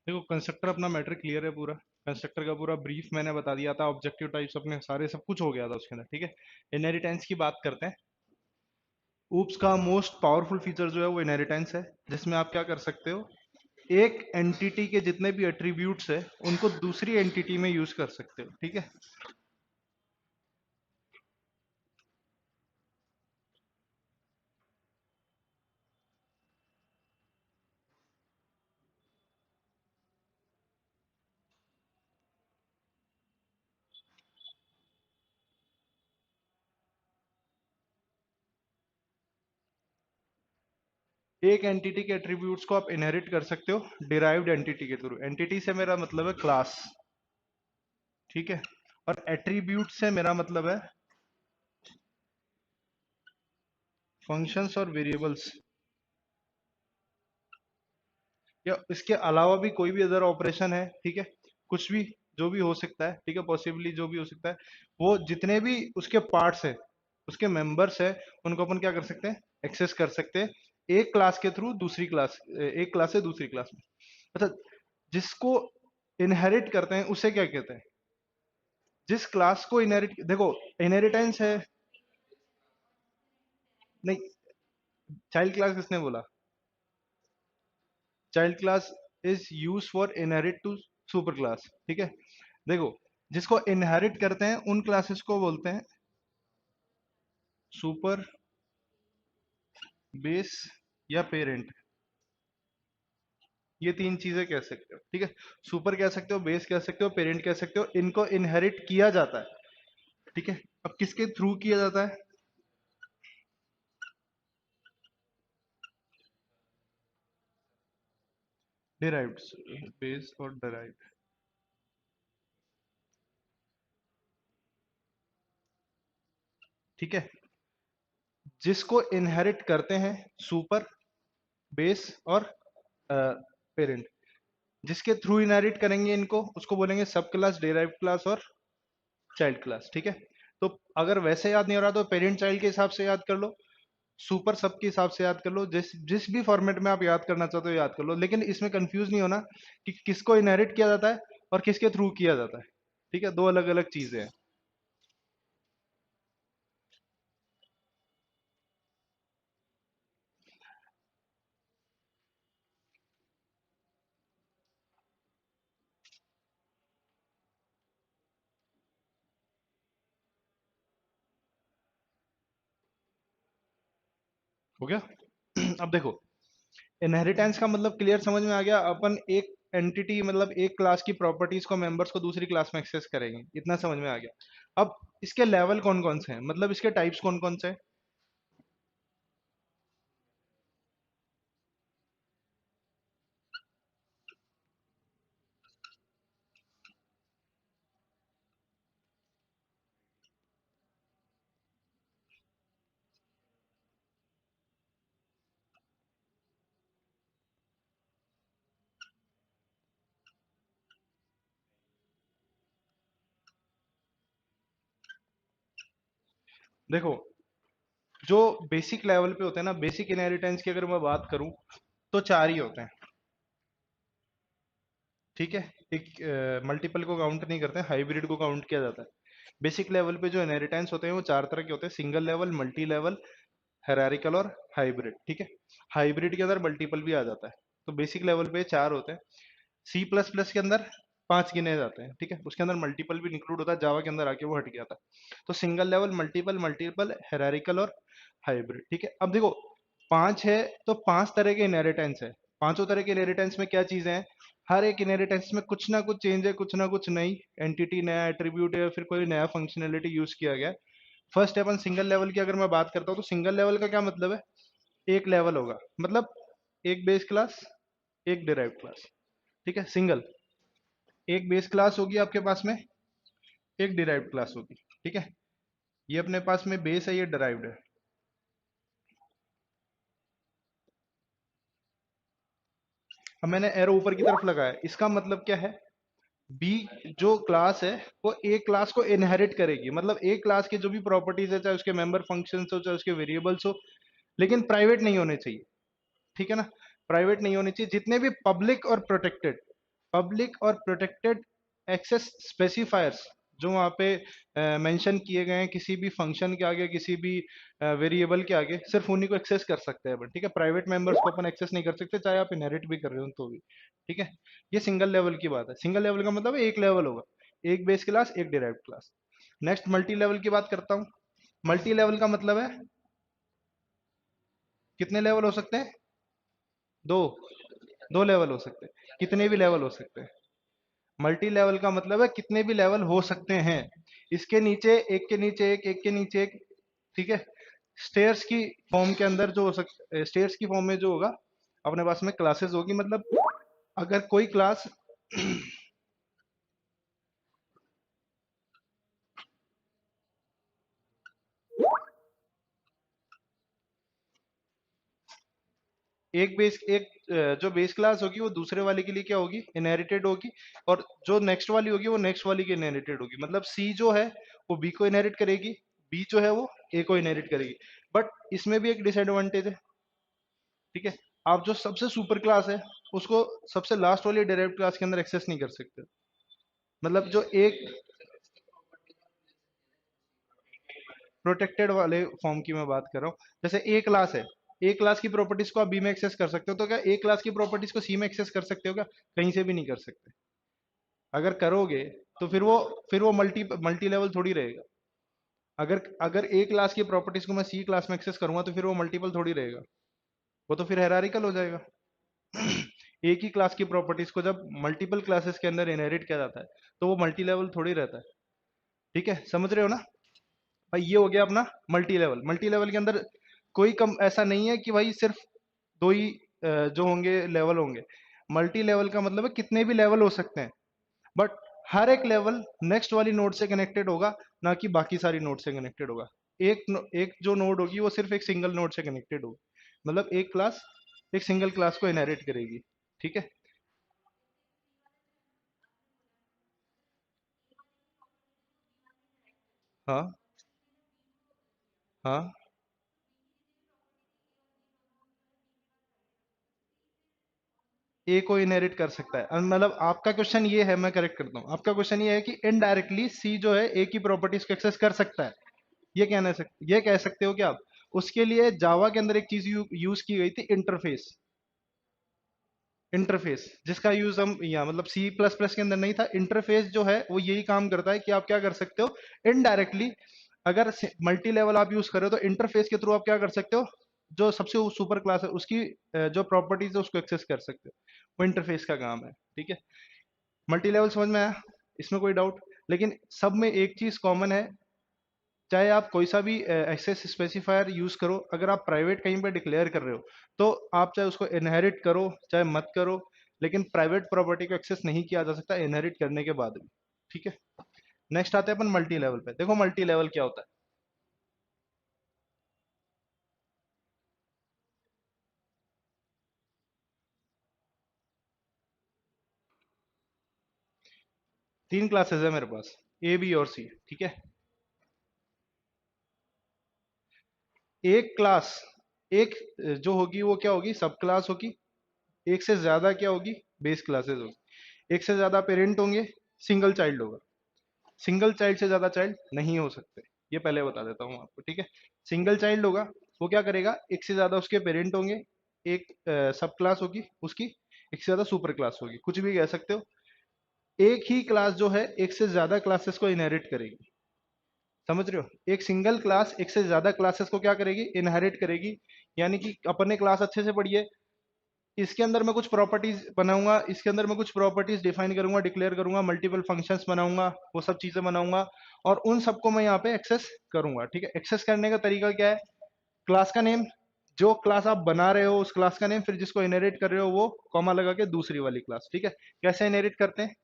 देखो कंस्ट्रक्टर अपना matter clear है पूरा। कंस्ट्रक्टर का पूरा ब्रीफ मैंने बता दिया था, ऑब्जेक्टिव टाइप्स अपने सारे सब कुछ हो गया था उसके अंदर, ठीक है। इनहेरिटेंस की बात करते हैं। ऊप्स का मोस्ट पावरफुल फीचर जो है वो इनहेरिटेंस है, जिसमें आप क्या कर सकते हो, एक एंटिटी के जितने भी एट्रीब्यूट्स है उनको दूसरी एंटिटी में यूज कर सकते हो, ठीक है। एक एंटिटी के एट्रीब्यूट्स को आप इनहेरिट कर सकते हो डिराइव्ड एंटिटी के थ्रू। एंटिटी से मेरा मतलब है क्लास, ठीक है। और एट्रीब्यूट से मेरा मतलब है फंक्शंस और वेरिएबल्स, या इसके अलावा भी कोई भी अदर ऑपरेशन है, ठीक है। कुछ भी जो भी हो सकता है, ठीक है, पॉसिबली जो भी हो सकता है, वो जितने भी उसके पार्ट्स है, उसके मेंबर्स है, उनको अपन क्या कर सकते हैं, एक्सेस कर सकते हैं एक क्लास के थ्रू दूसरी क्लास, एक क्लास से दूसरी क्लास में। अच्छा, जिसको इनहेरिट करते हैं उसे क्या कहते हैं, जिस क्लास को इनहेरिट, देखो इनहेरिटेंस है, नहीं, चाइल्ड क्लास किसने बोला? Child class is use for inherit to super class, ठीक है। देखो, जिसको इनहेरिट करते हैं उन क्लासेस को बोलते हैं सुपर, बेस या पेरेंट। ये तीन चीजें कह सकते हो, ठीक है। सुपर कह सकते हो, बेस कह सकते हो, पेरेंट कह सकते हो। इनको इनहेरिट किया जाता है, ठीक है। अब किसके थ्रू किया जाता है? डिराइव्ड, बेस और डिराइव्ड, ठीक है। जिसको इनहेरिट करते हैं सुपर, बेस और पेरेंट, जिसके थ्रू इनहेरिट करेंगे इनको, उसको बोलेंगे सब क्लास, डिराइव्ड क्लास और चाइल्ड क्लास, ठीक है। तो अगर वैसे याद नहीं हो रहा तो पेरेंट चाइल्ड के हिसाब से याद कर लो, सुपर सब के हिसाब से याद कर लो, जिस जिस भी फॉर्मेट में आप याद करना चाहते हो याद कर लो, लेकिन इसमें कंफ्यूज नहीं होना कि किसको इनहेरिट किया जाता है और किसके थ्रू किया जाता है, ठीक है। दो अलग अलग चीजें हैं। हो गया? अब देखो, इनहेरिटेंस का मतलब क्लियर समझ में आ गया। अपन एक एंटिटी मतलब एक क्लास की प्रॉपर्टीज को, मेंबर्स को दूसरी क्लास में एक्सेस करेंगे, इतना समझ में आ गया। अब इसके लेवल कौन कौन से हैं, मतलब इसके टाइप्स कौन कौन से हैं? देखो, जो बेसिक लेवल पे होते हैं ना, बेसिक इनहेरिटेंस की अगर मैं बात करूं तो चार ही होते हैं, ठीक है। एक मल्टीपल को काउंट नहीं करते हैं, हाइब्रिड को काउंट किया जाता है। बेसिक लेवल पे जो इनहेरिटेंस होते हैं वो चार तरह के होते हैं: single level, multi level, hierarchical और हाइब्रिड, ठीक है। हाइब्रिड के अंदर मल्टीपल भी आ जाता है। तो बेसिक लेवल पे चार होते हैं। सी प्लस प्लस के अंदर पांच गिने जाते हैं, ठीक है, उसके अंदर मल्टीपल भी इंक्लूड होता है, जावा के अंदर आके वो हट गया था। तो single level, multiple, multiple, hierarchical और हाइब्रिड, ठीक है। अब देखो, पांच है तो पांच तरह के इनहेरिटेंस है। पांचों तरह के इनहेरिटेंस में क्या चीजें हैं, हर एक इनहेरिटेंस में कुछ ना कुछ चेंज है, कुछ ना कुछ नई एंटिटी, नया एट्रीब्यूट है, या फिर कोई नया फंक्शनैलिटी यूज किया गया है। फर्स्ट अपन सिंगल लेवल की अगर मैं बात करता हूँ तो सिंगल लेवल का क्या मतलब है, एक लेवल होगा, मतलब एक बेस क्लास, एक डिराइव्ड क्लास, ठीक है। सिंगल, एक बेस क्लास होगी आपके पास में, एक डिराइव्ड क्लास होगी, ठीक है। ये अपने पास में बेस है, ये डिराइव्ड है। अब मैंने एरो ऊपर की तरफ लगाया, इसका मतलब क्या है, बी जो क्लास है वो ए क्लास को इनहेरिट करेगी, मतलब ए क्लास की जो भी प्रॉपर्टीज है, चाहे उसके मेंबर फंक्शंस हो, चाहे उसके वेरिएबल्स हो, लेकिन प्राइवेट नहीं होने चाहिए, ठीक है ना। प्राइवेट नहीं होने चाहिए, जितने भी पब्लिक और प्रोटेक्टेड, पब्लिक और प्रोटेक्टेड एक्सेस स्पेसिफायर्स जो वहाँ पे मेंशन किए गए हैं किसी भी फंक्शन के आगे, किसी भी वेरिएबल के आगे, सिर्फ उन्हीं को एक्सेस कर सकते हैं अपन, ठीक है। प्राइवेट मेंबर्स को अपन एक्सेस नहीं कर सकते, चाहे आप इनहेरिट भी कर रहे हो तो भी, ठीक है। ये सिंगल लेवल की बात है। सिंगल लेवल का मतलब है एक लेवल होगा, एक बेस क्लास एक derived class. Next multi level की बात करता हूँ। मल्टी लेवल का मतलब है कितने लेवल हो सकते हैं? दो। दो लेवल हो सकते हैं, कितने भी लेवल हो सकते हैं। मल्टी लेवल का मतलब है कितने भी लेवल हो सकते हैं, इसके नीचे एक के नीचे एक के नीचे एक, ठीक है। स्टेयर्स की फॉर्म के अंदर जो हो सकता, स्टेयर्स की फॉर्म में जो होगा अपने पास में क्लासेस होगी, मतलब अगर कोई क्लास जो बेस क्लास होगी वो दूसरे वाले के लिए क्या होगी, इनहेरिटेड होगी, और जो नेक्स्ट वाली होगी वो नेक्स्ट वाली की इनहेरिटेड होगी। मतलब सी जो है वो बी को इनहेरिट करेगी, बी जो है वो ए को इनहेरिट करेगी। बट इसमें भी एक डिसएडवांटेज है, ठीक है। आप जो सबसे सुपर क्लास है उसको सबसे लास्ट वाली डेराइव्ड क्लास के अंदर एक्सेस नहीं कर सकते। मतलब जो एक प्रोटेक्टेड वाले फॉर्म की मैं बात कर रहा हूँ, जैसे ए क्लास है, ए क्लास की प्रॉपर्टीज को आप बी में एक्सेस कर सकते हो, तो क्या ए क्लास की प्रॉपर्टीज को सी में एक्सेस कर सकते हो क्या? कहीं से भी नहीं कर सकते। अगर करोगे तो फिर वो मल्टी मल्टी लेवल थोड़ी रहेगा। अगर अगर ए क्लास की प्रॉपर्टीज को मैं सी क्लास में एक्सेस करूंगा तो फिर वो मल्टीपल थोड़ी रहेगा, वो तो फिर हायरार्किकल हो जाएगा। एक ही क्लास की प्रॉपर्टीज को जब मल्टीपल क्लासेस के अंदर इनहेरिट किया जाता है तो वो मल्टी लेवल थोड़ी रहता है, ठीक है। समझ रहे हो ना भाई? ये हो गया अपना मल्टी लेवल। मल्टी लेवल के अंदर कोई कम ऐसा नहीं है कि भाई सिर्फ दो ही जो होंगे लेवल होंगे। मल्टी लेवल का मतलब है कितने भी लेवल हो सकते हैं, बट हर एक लेवल नेक्स्ट वाली नोड से कनेक्टेड होगा, ना कि बाकी सारी नोड से कनेक्टेड होगा। एक जो नोड होगी वो सिर्फ एक सिंगल नोड से कनेक्टेड होगी, मतलब एक क्लास एक सिंगल क्लास को इनहेरिट करेगी, ठीक है। हाँ हाँ। ए को इनहेरिट कर सकता है, मतलब आपका क्वेश्चन ये है, मैं करेक्ट करता हूँ, आपका क्वेश्चन ये है कि इनडायरेक्टली सी जो है ए की प्रॉपर्टीज को एक्सेस कर सकता है, ये कह सकते हो कि आप। उसके लिए जावा के अंदर एक चीज यूज की गई थी, इंटरफेस। इंटरफेस जिसका यूज हम यहाँ मतलब सी प्लस प्लस के अंदर नहीं था। इंटरफेस जो है वो यही काम करता है कि आप क्या कर सकते हो इनडायरेक्टली, अगर मल्टी लेवल आप यूज कर रहे हो तो इंटरफेस के थ्रू आप क्या कर सकते हो, जो सबसे सुपर क्लास है उसकी जो प्रॉपर्टीज है उसको एक्सेस कर सकते हो। वो इंटरफेस का काम है, ठीक है। मल्टी लेवल समझ में आया? इसमें कोई डाउट? लेकिन सब में एक चीज कॉमन है, चाहे आप कोई सा भी एक्सेस स्पेसिफायर यूज करो, अगर आप प्राइवेट कहीं पे डिक्लेयर कर रहे हो तो आप चाहे उसको इनहेरिट करो चाहे मत करो, लेकिन प्राइवेट प्रॉपर्टी को एक्सेस नहीं किया जा सकता इनहेरिट करने के बाद भी, ठीक है। नेक्स्ट आते हैं अपन मल्टी लेवल पे। देखो मल्टी लेवल क्या होता है। तीन क्लासेस है मेरे पास, ए बी और सी, ठीक है। एक क्लास, एक जो होगी वो क्या होगी, सब क्लास होगी। एक से ज्यादा क्या होगी, बेस क्लासेस होगी। एक से ज्यादा पेरेंट होंगे, सिंगल चाइल्ड होगा। सिंगल चाइल्ड से ज्यादा चाइल्ड नहीं हो सकते, ये पहले बता देता हूँ आपको, ठीक है। सिंगल चाइल्ड होगा, वो क्या करेगा, एक से ज्यादा उसके पेरेंट होंगे, एक सब क्लास होगी उसकी, एक से ज्यादा सुपर क्लास होगी, कुछ भी कह सकते हो। एक ही क्लास जो है एक से ज्यादा क्लासेस को इनहेरिट करेगी। समझ रहे हो? एक सिंगल क्लास एक से ज्यादा क्लासेस को क्या करेगी, इनहेरिट करेगी। यानी कि अपने क्लास अच्छे से पढ़िए, इसके अंदर मैं कुछ प्रॉपर्टीज बनाऊंगा, इसके अंदर मैं कुछ प्रॉपर्टीज डिफाइन करूंगा, डिक्लेयर करूंगा, मल्टीपल फंक्शंस बनाऊंगा, वो सब चीजें बनाऊंगा, और उन सबको मैं यहाँ पे एक्सेस करूंगा, ठीक है। एक्सेस करने का तरीका क्या है, क्लास का नेम, जो क्लास आप बना रहे हो उस क्लास का नेम, फिर जिसको इनहेरिट कर रहे हो वो कॉमा लगा के दूसरी वाली क्लास, ठीक है। कैसे इनहेरिट करते हैं,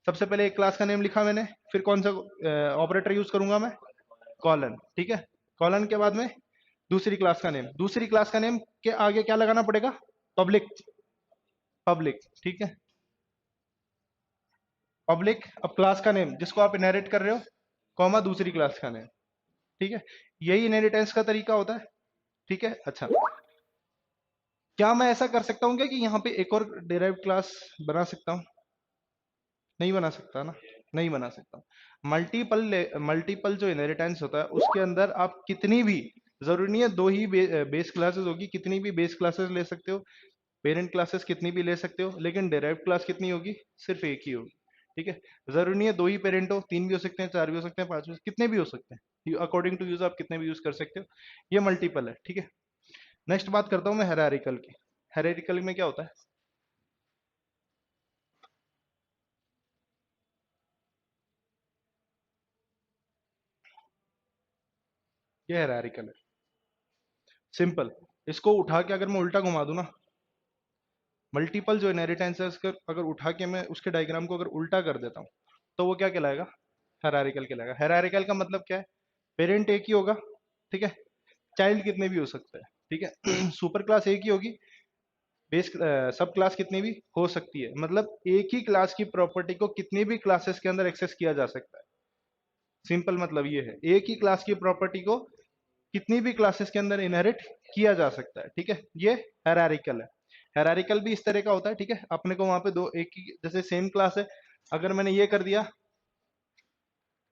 सबसे पहले एक क्लास का नेम लिखा मैंने, फिर कौन सा ऑपरेटर यूज करूंगा मैं, कॉलन, ठीक है। कॉलन के बाद में दूसरी क्लास का नेम, दूसरी क्लास का नेम के आगे क्या लगाना पड़ेगा, पब्लिक, पब्लिक, ठीक है। पब्लिक, अब क्लास का नेम जिसको आप इनहेरिट कर रहे हो, कॉमा दूसरी क्लास का नेम, ठीक है। यही इनहेरिटेंस का तरीका होता है, ठीक है। अच्छा, क्या मैं ऐसा कर सकता हूँ क्या कि यहाँ पे एक और डिराइव्ड क्लास बना सकता हूँ? नहीं बना सकता ना, नहीं बना सकता। मल्टीपल मल्टीपल जो इनहेरिटेंस होता है उसके अंदर आप कितनी भी, जरूरी नहीं है दो ही बेस क्लासेस होगी, कितनी भी बेस क्लासेस ले सकते हो, पेरेंट क्लासेस कितनी भी ले सकते हो, लेकिन डेराइव्ड क्लास कितनी होगी, सिर्फ एक ही होगी। ठीक है, जरूरी नहीं है दो ही पेरेंट हो, तीन भी हो सकते हैं, चार भी हो सकते हैं, पांच भी, कितने भी हो सकते हैं, अकॉर्डिंग टू यूज आप कितने भी यूज कर सकते हो। ये मल्टीपल है। ठीक है, नेक्स्ट बात करता हूँ मैं हेरारिकल की। हेरारिकल में क्या होता है? ये हेरारिकल है, सिंपल। इसको उठा के अगर मैं उल्टा घुमा दूं ना, मल्टीपल जो इनहेरिटेंस है उसके अगर उठा के मैं उसके डायग्राम को अगर उल्टा कर देता हूँ, तो वो क्या कहलाएगा? हेरारिकल कहलाएगा। हेरारिकल का मतलब क्या है? पेरेंट एक ही होगा, ठीक है, चाइल्ड कितने भी हो सकते हैं, ठीक है, सुपर क्लास एक ही होगी, बेस सब क्लास कितनी भी हो सकती है, मतलब एक ही क्लास की प्रॉपर्टी को कितनी भी क्लासेस के अंदर एक्सेस किया जा सकता है। सिंपल मतलब ये है, एक ही क्लास की प्रॉपर्टी को कितनी भी क्लासेस के अंदर इनहेरिट किया जा सकता है। ठीक है, ये हेरारिकल है। हेरारिकल भी इस तरह का होता है। ठीक है, अपने को वहां पे दो एक ही जैसे सेम क्लास है, अगर मैंने ये कर दिया,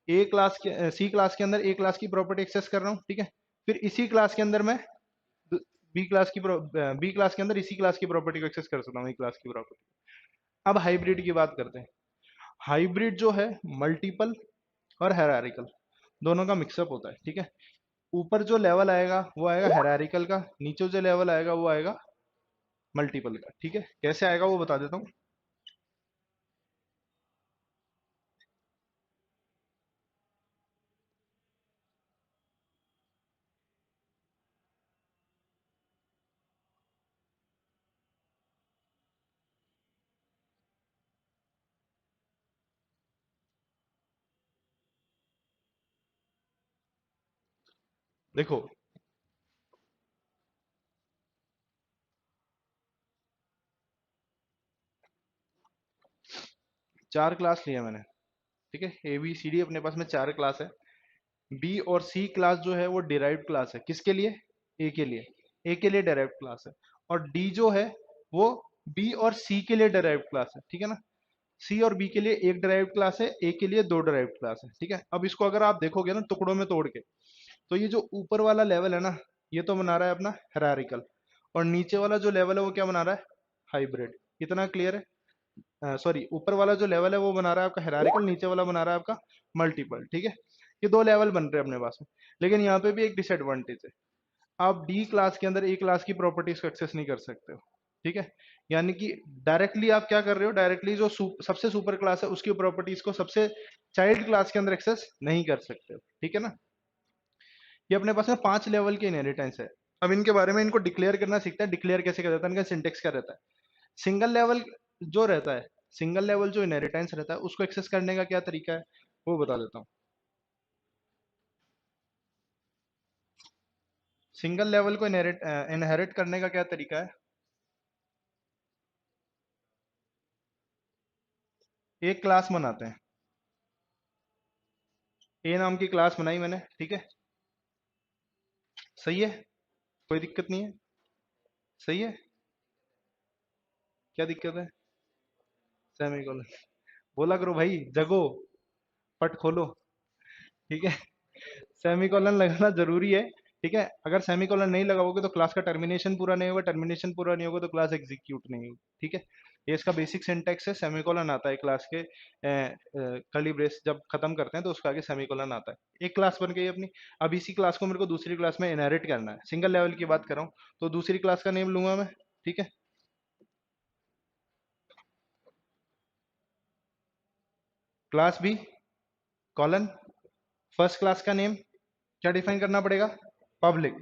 ए क्लास के सी क्लास के अंदर ए क्लास की प्रॉपर्टी एक्सेस कर रहा हूँ, ठीक है, फिर इसी क्लास के अंदर मैं बी क्लास की बी क्लास के अंदर इसी क्लास की प्रॉपर्टी को एक्सेस कर सकता हूँ, ए क्लास की प्रॉपर्टी। अब हाइब्रिड की बात करते हैं। हाइब्रिड जो है मल्टीपल और हेरारिकल दोनों का मिक्सअप होता है। ठीक है, ऊपर जो लेवल आएगा वो आएगा हेरारिकल का, नीचे जो लेवल आएगा वो आएगा मल्टीपल का। ठीक है, कैसे आएगा वो बता देता हूँ। देखो, चार क्लास लिया मैंने, ठीक है, ए बी सी डी अपने पास में चार क्लास है। बी और सी क्लास जो है वो डिराइव्ड क्लास है, किसके लिए? ए के लिए। ए के लिए डिराइव्ड क्लास है। और डी जो है वो बी और सी के लिए डिराइव्ड क्लास है। ठीक है ना, सी और बी के लिए एक डिराइव्ड क्लास है, ए के लिए दो डिराइव्ड क्लास है। ठीक है, अब इसको अगर आप देखोगे ना टुकड़ों में तोड़ के, तो ये जो ऊपर वाला लेवल है ना, ये तो बना रहा है अपना हेरारिकल, और नीचे वाला जो लेवल है वो क्या बना रहा है? हाइब्रिड। इतना क्लियर है? सॉरी, ऊपर वाला जो लेवल है वो बना रहा है आपका हेरारिकल, नीचे वाला बना रहा है आपका मल्टीपल। ठीक है, ये दो लेवल बन रहे हैं अपने पास में। लेकिन यहाँ पे भी एक डिसएडवांटेज है, आप डी क्लास के अंदर ए क्लास की प्रॉपर्टीज को एक्सेस नहीं कर सकते हो। ठीक है, यानी कि डायरेक्टली आप क्या कर रहे हो, डायरेक्टली जो सबसे सुपर क्लास है उसकी प्रॉपर्टीज को सबसे चाइल्ड क्लास के अंदर एक्सेस नहीं कर सकते हो। ठीक है ना, ये अपने पास में पांच लेवल के इनहेरिटेंस है। अब इनके बारे में इनको डिक्लेयर करना सीखते हैं। डिक्लेयर कैसे कर देता है, इनका सिंटेक्स क्या रहता है? सिंगल लेवल जो रहता है, सिंगल लेवल जो इनहेरिटेंस रहता है उसको एक्सेस करने का क्या तरीका है वो बता देता हूँ। सिंगल लेवल को इनहेरिट करने का क्या तरीका है? एक क्लास बनाते हैं, ए नाम की क्लास बनाई मैंने, ठीक है, सही है, कोई दिक्कत नहीं है, सही है, क्या दिक्कत है? सेमीकोलन बोला करो भाई, जगो, पट खोलो। ठीक है, सेमीकोलन लगाना जरूरी है। ठीक है, अगर सेमीकोलन नहीं लगाओगे तो क्लास का टर्मिनेशन पूरा नहीं होगा, टर्मिनेशन पूरा नहीं होगा तो क्लास एग्जीक्यूट नहीं होगी। ठीक है, ये इसका बेसिक सिंटेक्स है। सेमीकोलन आता है क्लास के कर्ली ब्रेस जब खत्म करते हैं तो उसका आगे सेमीकोलन आता है। एक क्लास बन गई अपनी। अब इसी क्लास को मेरे को दूसरी क्लास में इनहेरिट करना है, सिंगल लेवल की बात कर रहा हूँ, तो दूसरी क्लास का नेम लूंगा मैं। ठीक है, class B colon, first class का नेम क्या डिफाइन करना पड़ेगा? पब्लिक।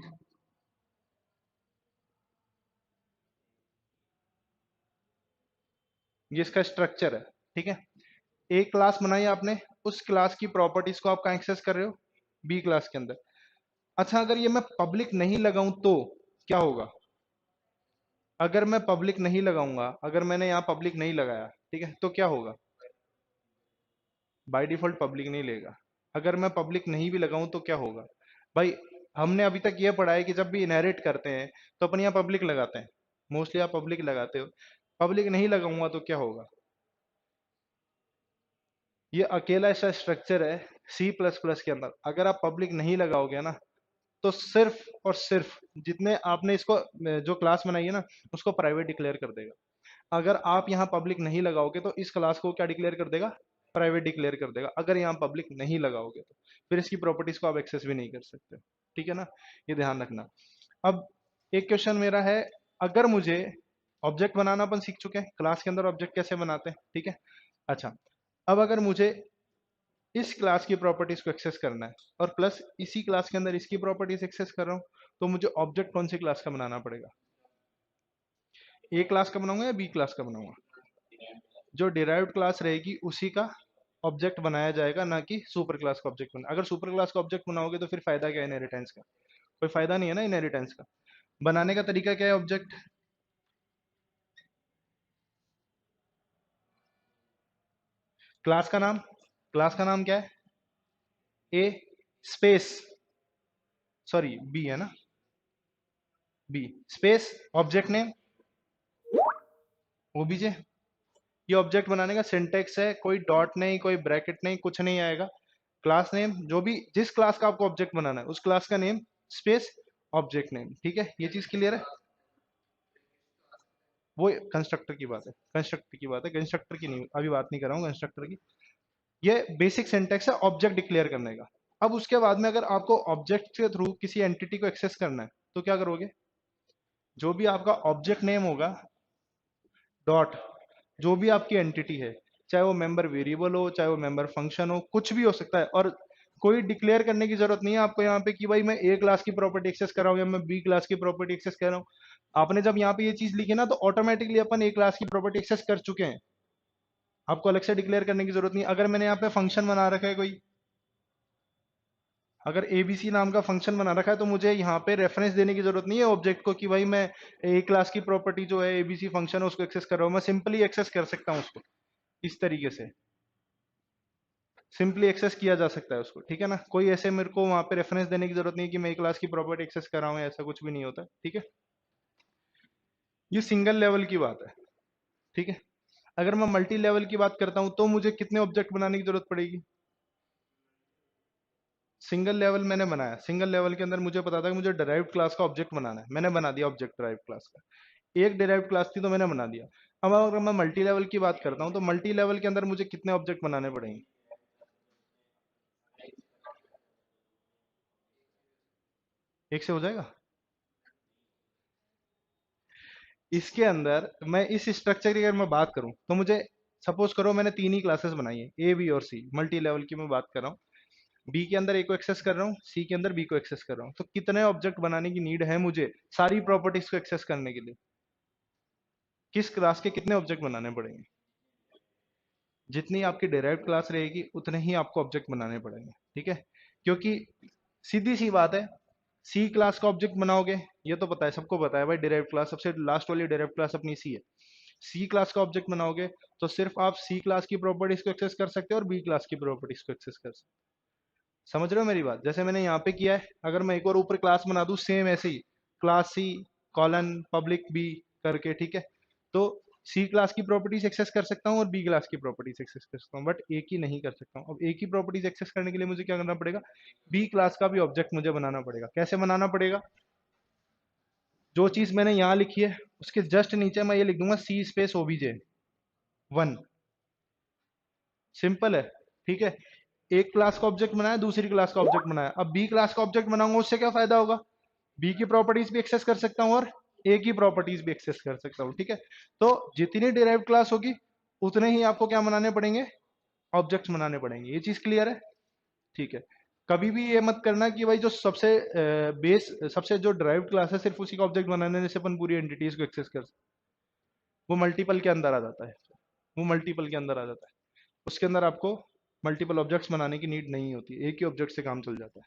ये इसका स्ट्रक्चर है। ठीक है, एक क्लास बनाई आपने, उस क्लास की प्रॉपर्टीज को आप कहाँ एक्सेस कर रहे हो? बी क्लास के अंदर। अच्छा, अगर ये मैं पब्लिक नहीं लगाऊं तो क्या होगा? अगर मैं पब्लिक नहीं लगाऊंगा, अगर मैंने यहाँ पब्लिक नहीं लगाया, ठीक है, तो क्या होगा? बाय डिफॉल्ट पब्लिक नहीं लेगा। अगर मैं पब्लिक नहीं भी लगाऊं तो क्या होगा? भाई, हमने अभी तक ये पढ़ा है कि जब भी इनहेरिट करते हैं तो अपन यहाँ पब्लिक लगाते हैं, मोस्टली आप पब्लिक लगाते हो। पब्लिक नहीं लगाऊंगा तो क्या होगा? ये अकेला ऐसा स्ट्रक्चर है सी प्लस प्लस के अंदर, अगर आप पब्लिक नहीं लगाओगे ना तो सिर्फ और सिर्फ जितने आपने इसको जो क्लास बनाई है ना उसको प्राइवेट डिक्लेयर कर देगा। अगर आप यहाँ पब्लिक नहीं लगाओगे तो इस क्लास को क्या डिक्लेयर कर देगा, प्राइवेट डिक्लेयर कर देगा, अगर यहाँ पब्लिक नहीं लगाओगे तो फिर इसकी प्रॉपर्टीज को आप एक्सेस भी नहीं कर सकते। ठीक है ना, ये ध्यान रखना। अब एक क्वेश्चन मेरा है, अगर मुझे ऑब्जेक्ट बनाना अपन सीख चुके हैं, क्लास के अंदर ऑब्जेक्ट कैसे बनाते हैं, ठीक है। अच्छा, अब अगर मुझे इस क्लास की प्रॉपर्टीज को एक्सेस करना है और प्लस इसी क्लास के अंदर इसकी प्रॉपर्टीज एक्सेस कर रहा हूं, तो मुझे ऑब्जेक्ट कौन सी क्लास का बनाना पड़ेगा, ए क्लास का बनाऊंगा या बी क्लास का बनाऊंगा? जो डिराइव्ड क्लास रहेगी उसी का ऑब्जेक्ट बनाया जाएगा, ना कि सुपर क्लास का ऑब्जेक्ट बना। अगर सुपर क्लास का ऑब्जेक्ट बनाओगे तो फिर फायदा क्या है इनहेरिटेंस का, कोई फायदा नहीं है ना इनहेरिटेंस का। बनाने का तरीका क्या है ऑब्जेक्ट, क्लास का नाम, क्लास का नाम क्या है, ए स्पेस, सॉरी बी है ना, B space object name OBJ. ये ऑब्जेक्ट बनाने का सिंटेक्स है, कोई डॉट नहीं, कोई ब्रैकेट नहीं, कुछ नहीं आएगा। क्लास नेम, जो भी जिस क्लास का आपको ऑब्जेक्ट बनाना है उस क्लास का नेम स्पेस ऑब्जेक्ट नेम। ठीक है, ये चीज क्लियर है। वो कंस्ट्रक्टर की बात है, कंस्ट्रक्टर की बात है, कंस्ट्रक्टर की नहीं, अभी बात नहीं कर रहा हूँ कंस्ट्रक्टर की। ये बेसिक सिंटेक्स है ऑब्जेक्ट डिक्लेयर करने का। अब उसके बाद में अगर आपको ऑब्जेक्ट के थ्रू किसी एंटिटी को एक्सेस करना है तो क्या करोगे, जो भी आपका ऑब्जेक्ट नेम होगा डॉट जो भी आपकी एंटिटी है, चाहे वो मेंबर वेरिएबल हो, चाहे वो मेंबर फंक्शन हो, कुछ भी हो सकता है। और कोई डिक्लेयर करने की जरूरत नहीं है आपको यहाँ पे कि भाई मैं ए क्लास की प्रॉपर्टी एक्सेस कर रहा हूँ या मैं बी क्लास की प्रॉपर्टी एक्सेस कर रहा हूँ। आपने जब यहाँ पे ये चीज लिखी ना तो ऑटोमेटिकली अपन ए क्लास की प्रॉपर्टी एक्सेस कर चुके हैं, आपको अलग से डिक्लेयर करने की जरूरत नहीं। अगर मैंने यहाँ पे फंक्शन बना रखा है कोई, अगर एबीसी नाम का फंक्शन बना रखा है तो मुझे यहाँ पे रेफरेंस देने की जरूरत नहीं है ऑब्जेक्ट को कि भाई मैं ए क्लास की प्रॉपर्टी जो है एबीसी फंक्शन है उसको एक्सेस कर रहा हूँ। मैं सिंपली एक्सेस कर सकता हूँ उसको इस तरीके से, सिंपली एक्सेस किया जा सकता है उसको। ठीक है ना, कोई ऐसे मेरे को वहां पे रेफरेंस देने की जरूरत नहीं है कि मैं क्लास की प्रॉपर्टी एक्सेस कर रहा हूँ, ऐसा कुछ भी नहीं होता। ठीक है, ये सिंगल लेवल की बात है। ठीक है, अगर मैं मल्टी लेवल की बात करता हूं तो मुझे कितने ऑब्जेक्ट बनाने की जरूरत पड़ेगी, सिंगल लेवल मैंने बनाया, सिंगल लेवल के अंदर मुझे पता था कि मुझे डिराइव्ड क्लास का ऑब्जेक्ट बनाना है, मैंने बना दिया ऑब्जेक्ट डिराइव्ड क्लास का। एक डिराइव्ड क्लास थी तो मैंने बना दिया। अब अगर मैं मल्टी लेवल की बात करता हूँ तो मल्टी लेवल के अंदर मुझे कितने ऑब्जेक्ट बनाने पड़ेंगे, एक से हो जाएगा। इसके अंदर मैं इस स्ट्रक्चर की अगर मैं बात करूं तो मुझे, सपोज करो मैंने तीन ही क्लासेस बनाई है ए बी और सी, मल्टी लेवल की मैं बात कर रहा हूँ। बी के अंदर ए को एक्सेस कर रहा हूँ, सी के अंदर बी को एक्सेस कर रहा हूँ, तो कितने ऑब्जेक्ट बनाने की नीड है मुझे सारी प्रॉपर्टीज को एक्सेस करने के लिए, किस क्लास के कितने ऑब्जेक्ट बनाने पड़ेंगे। जितनी आपकी डिराइव्ड क्लास रहेगी उतने ही आपको ऑब्जेक्ट बनाने पड़ेंगे। ठीक है, क्योंकि सीधी सी बात है, सी क्लास का ऑब्जेक्ट बनाओगे, ये तो पता है, सबको पता है भाई डिराइव्ड क्लास सबसे लास्ट वाली डिराइव्ड क्लास अपनी सी है। सी क्लास का ऑब्जेक्ट बनाओगे तो सिर्फ आप सी क्लास की प्रॉपर्टीज को एक्सेस कर सकते हो और बी क्लास की प्रॉपर्टीज को एक्सेस कर सकते हो। समझ रहे हो मेरी बात, जैसे मैंने यहाँ पे किया है, अगर मैं एक और ऊपर क्लास बना दूं सेम ऐसे ही, class C colon public B करके, ठीक है, तो सी क्लास की प्रॉपर्टीज एक्सेस कर सकता हूँ और बी क्लास की प्रॉपर्टीज एक्सेस कर सकता हूँ, बट ए की नहीं कर सकता हूँ। अब ए की प्रॉपर्टीज एक्सेस करने के लिए मुझे क्या करना पड़ेगा, बी क्लास का भी ऑब्जेक्ट मुझे बनाना पड़ेगा। कैसे बनाना पड़ेगा, जो चीज मैंने यहाँ लिखी है उसके जस्ट नीचे मैं ये लिख दूंगा सी स्पेस ओबीजे वन, सिंपल है। ठीक है, एक क्लास का ऑब्जेक्ट बनाया, दूसरी क्लास का ऑब्जेक्ट बनाया, अब बी क्लास का ऑब्जेक्ट बनाऊंगा उससे क्या फायदा होगा, बी की प्रॉपर्टीज भी एक्सेस कर सकता हूँ और ए की प्रॉपर्टीज भी एक्सेस कर सकता हूँ। ठीक है, तो जितनी डिराइव्ड क्लास होगी उतने ही आपको क्या बनाने पड़ेंगे, ऑब्जेक्ट्स बनाने पड़ेंगे। ये चीज क्लियर है। ठीक है, कभी भी ये मत करना कि भाई जो सबसे बेस सबसे जो डिराइव्ड क्लास है सिर्फ उसी का ऑब्जेक्ट बनाने से अपन पूरी एंटिटीज को एक्सेस कर, वो मल्टीपल के अंदर आ जाता है, वो मल्टीपल के अंदर आ जाता है। उसके अंदर आपको मल्टीपल ऑब्जेक्ट्स बनाने की नीड नहीं होती, एक ही ऑब्जेक्ट से काम चल जाता है।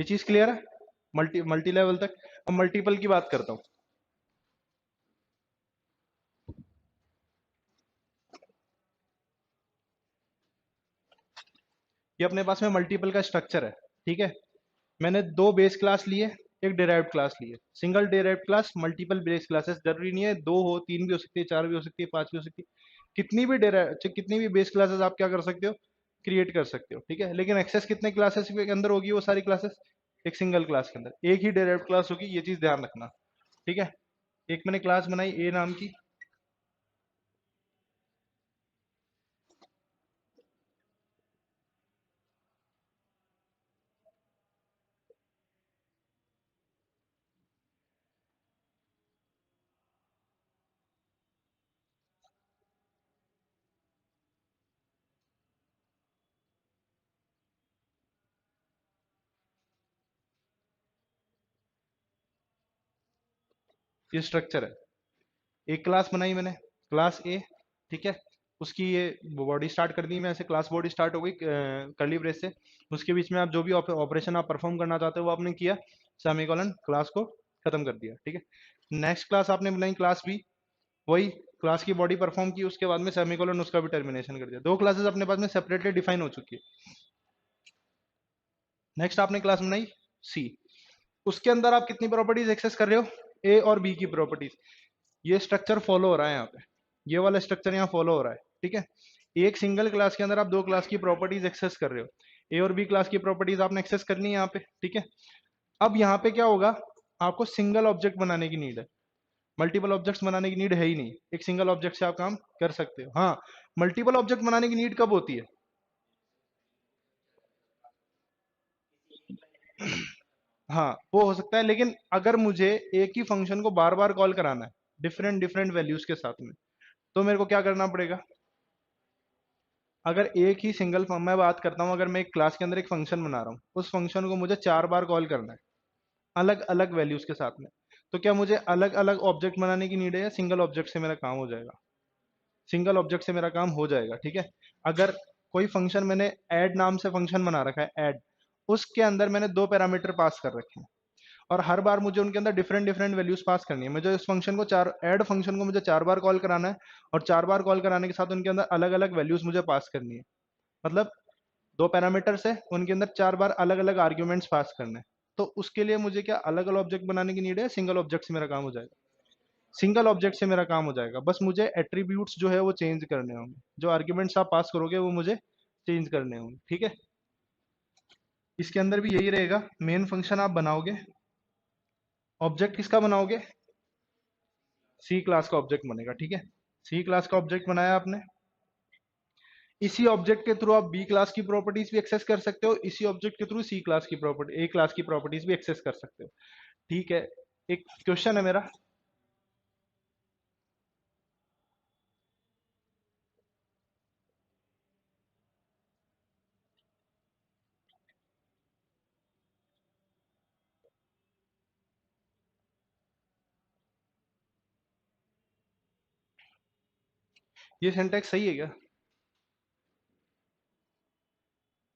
ये चीज क्लियर है मल्टी मल्टी लेवल तक। अब मल्टीपल की बात करता हूँ। ये अपने पास में मल्टीपल का स्ट्रक्चर है, ठीक है। मैंने दो बेस क्लास लिए, एक डिराइव्ड क्लास लिए। Single derived class, multiple base classes, जरूरी नहीं है दो हो, तीन भी हो सकती है, चार भी हो सकती है, पांच भी हो सकती है। कितनी भी बेस क्लासेस आप क्या कर सकते हो, क्रिएट कर सकते हो, ठीक है। लेकिन एक्सेस कितने क्लासेस के अंदर होगी वो सारी क्लासेस, एक सिंगल क्लास के अंदर एक ही डिराइव्ड क्लास होगी, ये चीज ध्यान रखना, ठीक है। एक मैंने क्लास बनाई ए नाम की, ये स्ट्रक्चर है। एक क्लास बनाई मैंने, क्लास ए, ठीक है। उसकी ये बॉडी स्टार्ट कर दी मैं, ऐसे क्लास बॉडी स्टार्ट हो गई कर्ली ब्रेस से। उसके बीच में आप जो भी ऑपरेशन आप परफॉर्म करना चाहते हो वो आपने किया, सेमीकोलन, क्लास को खत्म कर दिया, ठीक है। नेक्स्ट क्लास आपने बनाई क्लास बी, वही क्लास की बॉडी परफॉर्म की, उसके बाद में सेमीकोलन उसका भी टर्मिनेशन कर दिया। दो क्लासेस अपने पास में सेपरेटली डिफाइन हो चुकी है। नेक्स्ट आपने क्लास बनाई सी, उसके अंदर आप कितनी प्रॉपर्टीज एक्सेस कर रहे हो, ए और बी की प्रॉपर्टीज। ये स्ट्रक्चर फॉलो हो रहा है यहाँ पे, ये वाला स्ट्रक्चर यहाँ फॉलो हो रहा है, ठीक है। एक सिंगल क्लास के अंदर आप दो क्लास की प्रॉपर्टीज एक्सेस कर रहे हो, ए और बी क्लास की प्रॉपर्टीज आपने एक्सेस करनी है यहाँ पे, ठीक है। अब यहाँ पे क्या होगा, आपको सिंगल ऑब्जेक्ट बनाने की नीड है, मल्टीपल ऑब्जेक्ट्स बनाने की नीड है ही नहीं, एक सिंगल ऑब्जेक्ट से आप काम कर सकते हो। हाँ, मल्टीपल ऑब्जेक्ट बनाने की नीड कब होती है, हाँ वो हो सकता है, लेकिन अगर मुझे एक ही फंक्शन को बार बार कॉल कराना है डिफरेंट डिफरेंट वैल्यूज के साथ में, तो मेरे को क्या करना पड़ेगा। अगर एक ही सिंगल मैं बात करता हूँ, अगर मैं एक क्लास के अंदर एक फंक्शन बना रहा हूँ, उस फंक्शन को मुझे चार बार कॉल करना है अलग अलग वैल्यूज के साथ में, तो क्या मुझे अलग अलग ऑब्जेक्ट बनाने की नीड है, या सिंगल ऑब्जेक्ट से मेरा काम हो जाएगा, सिंगल ऑब्जेक्ट से मेरा काम हो जाएगा, ठीक है। अगर कोई फंक्शन मैंने ऐड नाम से फंक्शन बना रखा है, ऐड, उसके अंदर मैंने दो पैरामीटर पास कर रखे हैं, और हर बार मुझे उनके अंदर डिफरेंट डिफरेंट वैल्यूज पास करनी है। मुझे इस फंक्शन को चार, ऐड फंक्शन को मुझे चार बार कॉल कराना है, और चार बार कॉल कराने के साथ उनके अंदर अलग अलग वैल्यूज मुझे पास करनी है। मतलब दो पैरामीटर्स है, उनके अंदर चार बार अलग अलग आर्ग्यूमेंट्स पास करने हैं। तो उसके लिए मुझे क्या अलग अलग ऑब्जेक्ट बनाने की नीड है, सिंगल ऑब्जेक्ट से मेरा काम हो जाएगा, सिंगल ऑब्जेक्ट से मेरा काम हो जाएगा। बस मुझे एट्रीब्यूट्स जो है वो चेंज करने होंगे, जो आर्ग्यूमेंट्स आप पास करोगे वो मुझे चेंज करने होंगे, ठीक है। इसके अंदर भी यही रहेगा, मेन फंक्शन आप बनाओगे, ऑब्जेक्ट किसका बनाओगे, सी क्लास का ऑब्जेक्ट बनेगा, ठीक है। सी क्लास का ऑब्जेक्ट बनाया आपने, इसी ऑब्जेक्ट के थ्रू आप बी क्लास की प्रॉपर्टीज भी एक्सेस कर सकते हो, इसी ऑब्जेक्ट के थ्रू सी क्लास की प्रॉपर्टी, ए क्लास की प्रॉपर्टीज भी एक्सेस कर सकते हो, ठीक है। एक क्वेश्चन है मेरा, ये सिंटैक्स सही है क्या।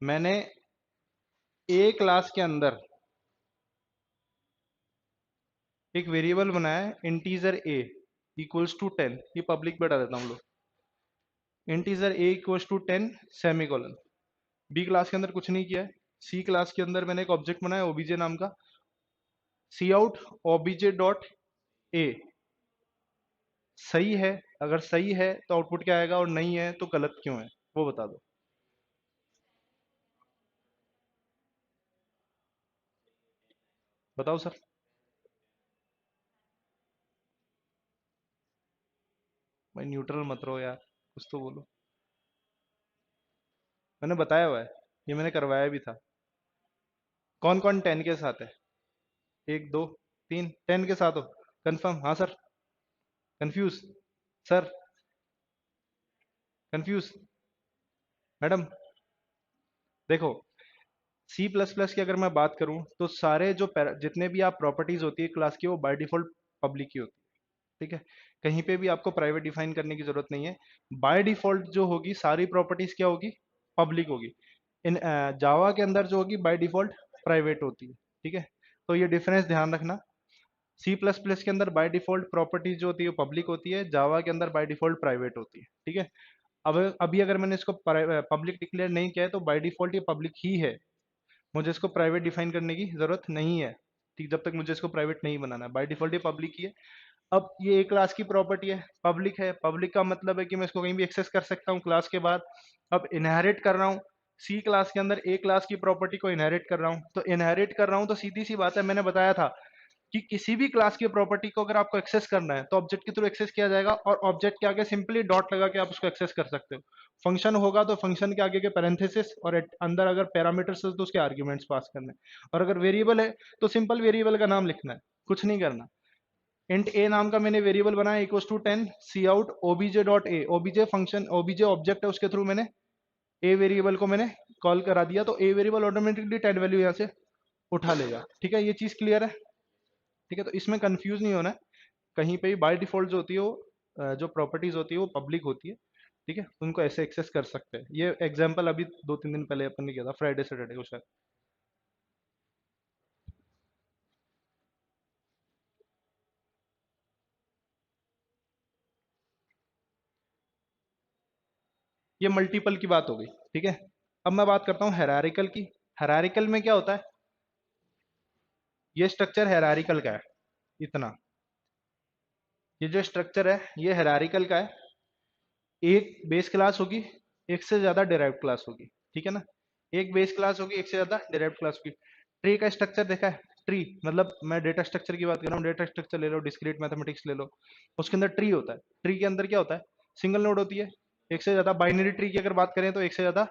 मैंने ए क्लास के अंदर एक वेरिएबल बनाया है, इंटीजर ए इक्वल्स टू 10, ये पब्लिक बता देता हूँ लोग, integer A equals to 10 semicolon. B class के अंदर कुछ नहीं किया है, सी क्लास के अंदर मैंने एक ऑब्जेक्ट बनाया ओबीजे नाम का, सी आउट ओबीजे डॉट ए, सही है, अगर सही है तो आउटपुट क्या आएगा, और नहीं है तो गलत क्यों है, वो बता दो। बताओ सर। भाई न्यूट्रल मत रहो यार, कुछ तो बोलो। मैंने बताया हुआ है, ये मैंने करवाया भी था। कौन कौन 10 के साथ है, एक दो तीन, 10 के साथ हो, कंफर्म, हाँ sir. Confuse sir, confuse madam. देखो, सी प्लस प्लस की अगर मैं बात करूं तो सारे जो जितने भी आप प्रॉपर्टीज होती है क्लास की, वो बाय डिफॉल्ट पब्लिक ही होती है, ठीक है। कहीं पे भी आपको प्राइवेट डिफाइन करने की जरूरत नहीं है, बाय डिफॉल्ट जो होगी सारी प्रॉपर्टीज क्या होगी, पब्लिक होगी। इन जावा के अंदर जो होगी बाय डिफॉल्ट प्राइवेट होती है। ठीक है, तो ये डिफरेंस ध्यान रखना। सी प्लस प्लस के अंदर बाय डिफॉल्ट प्रॉपर्टीज जो होती है पब्लिक होती है, जावा के अंदर बाय डिफॉल्ट प्राइवेट होती है। ठीक है, अब अभी अगर मैंने इसको पब्लिक डिक्लेयर नहीं किया है तो बाय डिफॉल्ट ये पब्लिक ही है, मुझे इसको प्राइवेट डिफाइन करने की जरूरत नहीं है। ठीक, जब तक मुझे इसको प्राइवेट नहीं बनाना, बाय डिफॉल्ट ये पब्लिक ही है। अब ये एक क्लास की प्रॉपर्टी है, पब्लिक का मतलब है कि मैं इसको कहीं भी एक्सेस कर सकता हूँ क्लास के बाद। अब इनहेरिट कर रहा हूँ सी क्लास के अंदर, ए क्लास की प्रॉपर्टी को इनहेरिट कर रहा हूँ, तो इनहेरिट कर रहा हूँ तो सीधी सी बात है, मैंने बताया था कि किसी भी क्लास की प्रॉपर्टी को अगर आपको एक्सेस करना है तो ऑब्जेक्ट के थ्रू एक्सेस किया जाएगा, और ऑब्जेक्ट के आगे सिंपली डॉट लगा के आप उसको एक्सेस कर सकते हो। फंक्शन होगा तो फंक्शन के आगे के पैरेंथेसिस, और अंदर अगर पैरामीटर्स है तो उसके आर्ग्यूमेंट्स पास करने हैं। और अगर वेरिएबल है तो सिंपल वेरिएबल का नाम लिखना है, कुछ नहीं करना। इंट ए नाम का मैंने वेरिएबल बनाया equals to 10 cout OBJ dot A, OBJ function, OBJ object है, उसके थ्रू मैंने ए वेरिएबल को मैंने कॉल करा दिया, तो ए वेरिएबल ऑटोमेटिकली 10 वैल्यू यहाँ से उठा लेगा। ठीक है, ये चीज क्लियर है। ठीक है, तो इसमें कंफ्यूज नहीं होना है कहीं पे भी। बाय डिफॉल्ट जो होती है वो जो प्रॉपर्टीज होती है वो पब्लिक होती है। ठीक है, उनको ऐसे एक्सेस कर सकते हैं। ये एग्जांपल अभी 2-3 दिन पहले अपन ने किया था, फ्राइडे सैटरडे को शायद। ये मल्टीपल की बात हो गई। ठीक है, अब मैं बात करता हूँ हेरारिकल की। हेरारिकल में क्या होता है, ये स्ट्रक्चर हेरारिकल का है इतना, ये जो स्ट्रक्चर है ये हेरारिकल का है। एक बेस क्लास होगी, एक से ज्यादा डिराइव्ड क्लास होगी। ठीक है ना, एक बेस क्लास होगी, एक से ज्यादा डिराइव्ड क्लास होगी। ट्री का स्ट्रक्चर देखा है, ट्री मतलब मैं डेटा स्ट्रक्चर की बात कर रहा हूँ, डेटा स्ट्रक्चर ले लो, डिस्क्रीट मैथमेटिक्स ले लो, उसके अंदर ट्री होता है। ट्री के अंदर क्या होता है, सिंगल नोड होती है, एक से ज्यादा। बाइनरी ट्री की अगर बात करें तो एक से ज्यादा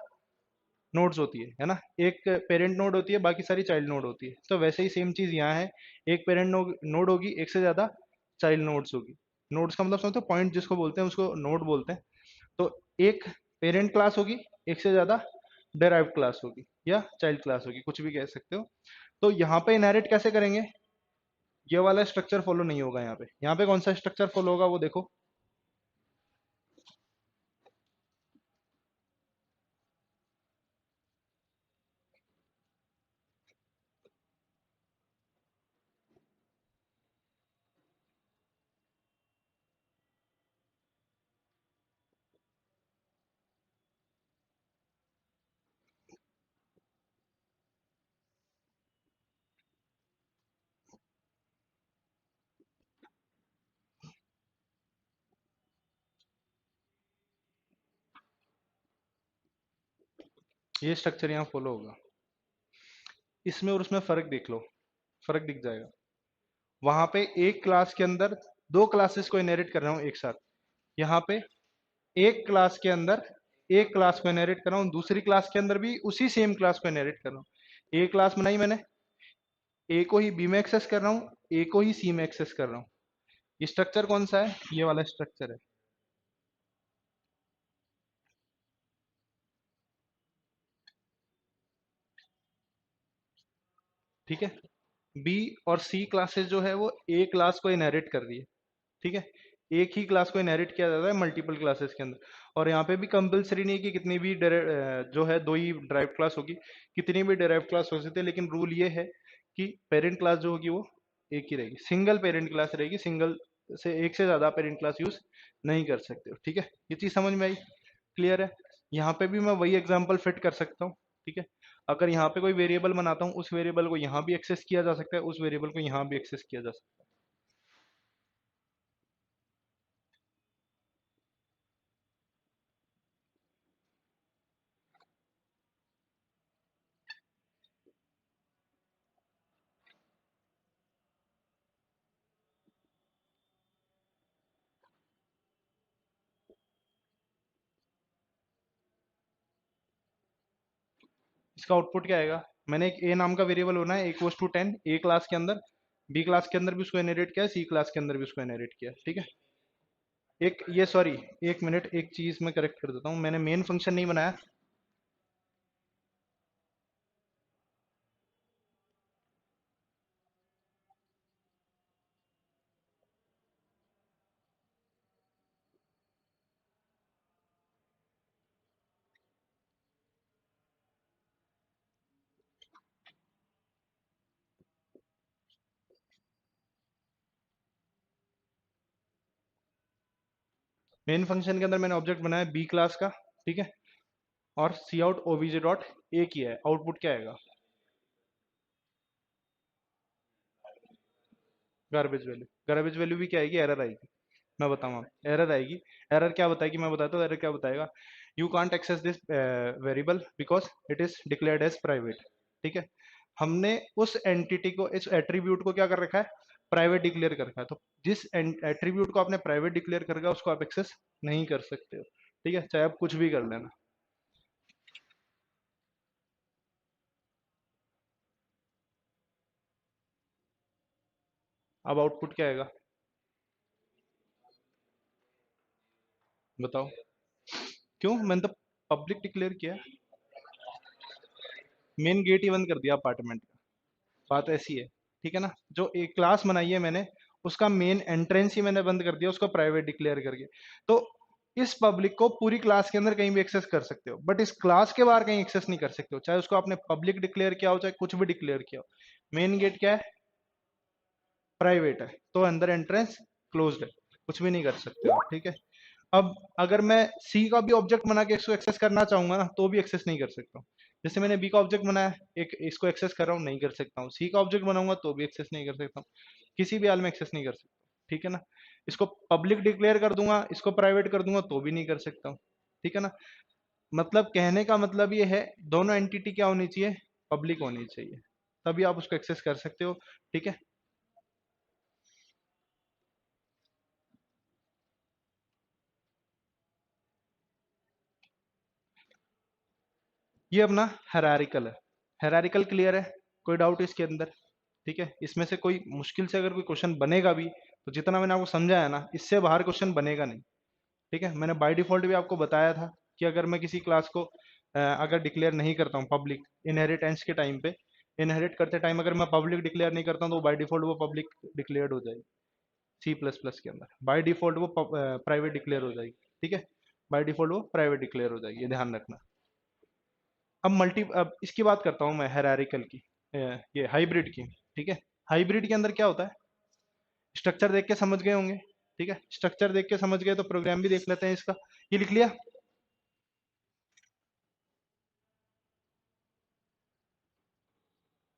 नोड्स होती है ना। एक पेरेंट नोड होती है, बाकी सारी चाइल्ड नोड होती है। तो वैसे ही सेम चीज यहाँ है, एक पेरेंट नोड होगी, एक से ज्यादा चाइल्ड नोड्स होगी। नोड्स का मतलब समझते हो, पॉइंट जिसको बोलते हैं उसको नोड बोलते हैं। तो एक पेरेंट क्लास होगी, एक से ज्यादा डेराइव्ड क्लास होगी या चाइल्ड क्लास होगी, कुछ भी कह सकते हो। तो यहाँ पे इनहेरिट कैसे करेंगे, ये वाला स्ट्रक्चर फॉलो नहीं होगा यहाँ पे। यहाँ पे कौन सा स्ट्रक्चर फॉलो होगा वो देखो। ये स्ट्रक्चर यहाँ फॉलो होगा, इसमें और उसमें फर्क देख लो, फर्क दिख जाएगा। वहां पे एक क्लास के अंदर दो क्लासेस को इनहेरिट कर रहा हूँ एक साथ, यहाँ पे एक क्लास के अंदर एक क्लास को इनहेरिट कर रहा हूँ, दूसरी क्लास के अंदर भी उसी सेम क्लास को इनहेरिट कर रहा हूँ। एक क्लास बनाई मैंने, ए को ही बी में एक्सेस कर रहा हूँ, ए को ही सी में एक्सेस कर रहा हूँ। ये स्ट्रक्चर कौन सा है, ये वाला स्ट्रक्चर है। ठीक है, बी और सी क्लासेस जो है वो ए क्लास को इनहेरिट कर रही है। ठीक है, एक ही क्लास को इनहेरिट किया जाता है मल्टीपल क्लासेस के अंदर। और यहाँ पे भी कंपलसरी नहीं कि कितनी भी जो है दो ही ड्राइव क्लास होगी, कितनी भी डिराइव क्लास हो सकती है, लेकिन रूल ये है कि पेरेंट क्लास जो होगी वो एक ही रहेगी, सिंगल पेरेंट क्लास रहेगी। सिंगल से एक से ज्यादा पेरेंट क्लास यूज नहीं कर सकते हो। ठीक है, ये चीज समझ में आई, क्लियर है। यहाँ पे भी मैं वही एग्जांपल फिट कर सकता हूँ। ठीक है, अगर यहाँ पे कोई वेरिएबल बनाता हूँ, उस वेरिएबल को यहाँ भी एक्सेस किया जा सकता है, उस वेरिएबल को यहाँ भी एक्सेस किया जा सकता है। इसका आउटपुट क्या आएगा, मैंने एक ए नाम का वेरिएबल बनाया है इक्वल्स टू 10 ए क्लास के अंदर, बी क्लास के अंदर भी उसको इनहेरिट किया, सी क्लास के अंदर भी उसको इनहेरिट किया। ठीक है, एक ये सॉरी, एक मिनट, एक चीज मैं करेक्ट कर देता हूँ, मैंने मेन फंक्शन नहीं बनाया। मेन फंक्शन के अंदर मैंने ऑब्जेक्ट बनाया बी क्लास का, ठीक है, और सी आउट ओबीजे डॉट ए किया है, आउटपुट क्या आएगा? गार्बेज वैल्यू भी क्या आएगी? एरर आएगी। मैं बताऊँ आप, एरर आएगी। एरर क्या बताएगी? मैं बताता हूँ एरर क्या बताएगा। You can't access this variable because it is declared as private, ठीक है। हमने उस एंटिटी को, इस एट्रीब्यूट को क्या कर रखा है? प्राइवेट डिक्लेयर कर रखा है। तो जिस एट्रीब्यूट को आपने प्राइवेट डिक्लेयर कर रखा है उसको आप एक्सेस नहीं कर सकते हो, ठीक है, चाहे आप कुछ भी कर लेना। अब आउटपुट क्या आएगा बताओ? क्यों? मैंने तो पब्लिक डिक्लेयर किया, मेन गेट ही बंद कर दिया अपार्टमेंट का। बात ऐसी है, ठीक है ना। जो एक क्लास बनाई है मैंने, उसका मेन एंट्रेंस ही मैंने बंद कर दिया उसको प्राइवेट डिक्लेयर करके। तो इस पब्लिक को पूरी क्लास के अंदर कहीं भी एक्सेस कर सकते हो, बट इस क्लास के बाहर कहीं एक्सेस नहीं कर सकते हो, चाहे उसको आपने पब्लिक डिक्लेयर किया हो चाहे कुछ भी डिक्लेयर किया हो। मेन गेट क्या है? प्राइवेट है, तो अंदर एंट्रेंस क्लोज्ड है, कुछ भी नहीं कर सकते हो, ठीक है। अब अगर मैं सी का भी ऑब्जेक्ट बना के इसको एक्सेस करना चाहूंगा ना, तो भी एक्सेस नहीं कर सकता हूँ। जैसे मैंने बी का ऑब्जेक्ट बनाया, एक इसको एक्सेस कर रहा हूँ, नहीं कर सकता हूँ। सी का ऑब्जेक्ट बनाऊंगा तो भी एक्सेस नहीं कर सकता हूँ, किसी भी हाल में एक्सेस नहीं कर सकता, ठीक है ना। इसको पब्लिक डिक्लेयर कर दूंगा, इसको प्राइवेट कर दूंगा तो भी नहीं कर सकता हूँ, ठीक है ना। मतलब कहने का मतलब ये है, दोनों एंटिटी क्या होनी चाहिए? पब्लिक होनी चाहिए, तभी आप उसको एक्सेस कर सकते हो, ठीक है। ये अपना हेरारिकल है। हेरारिकल क्लियर है? कोई डाउट इसके अंदर? ठीक है, इसमें से कोई मुश्किल से अगर कोई क्वेश्चन बनेगा भी, तो जितना मैंने आपको समझाया ना, इससे बाहर क्वेश्चन बनेगा नहीं, ठीक है। मैंने बाय डिफॉल्ट भी आपको बताया था कि अगर मैं किसी क्लास को अगर डिक्लेयर नहीं करता हूँ पब्लिक, इनहेरिटेंस के टाइम पे, इनहेरिट करते टाइम अगर मैं पब्लिक डिक्लेयर नहीं करता हूँ तो बाय डिफॉल्ट वो पब्लिक डिक्लेयर्ड हो जाएगी। सी प्लस प्लस के अंदर बाय डिफॉल्ट वो प्राइवेट डिक्लेयर हो जाएगी, ठीक है। बाय डिफॉल्ट वो प्राइवेट डिक्लेयर हो जाएगी, ये ध्यान रखना। अब इसकी बात करता हूँ मैं, हेरारिकल की, ये हाइब्रिड की, ठीक है। हाइब्रिड के अंदर क्या होता है? स्ट्रक्चर देख के समझ गए होंगे, ठीक है। स्ट्रक्चर देख के समझ गए तो प्रोग्राम भी देख लेते हैं इसका। ये लिख लिया?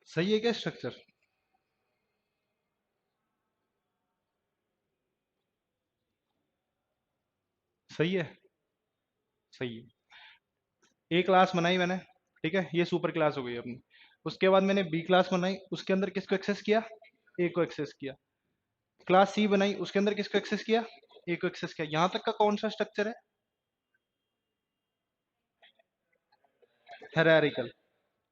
सही है क्या स्ट्रक्चर? सही है, सही है। ए क्लास बनाई मैंने, ठीक है, ये सुपर क्लास हो गई अपनी। उसके बाद मैंने बी क्लास बनाई, उसके अंदर किसको एक्सेस किया? ए को एक्सेस किया। क्लास सी बनाई, उसके अंदर किसको एक्सेस किया? ए को एक्सेस किया। यहां तक का कौन सा स्ट्रक्चर है? हेरारिकल।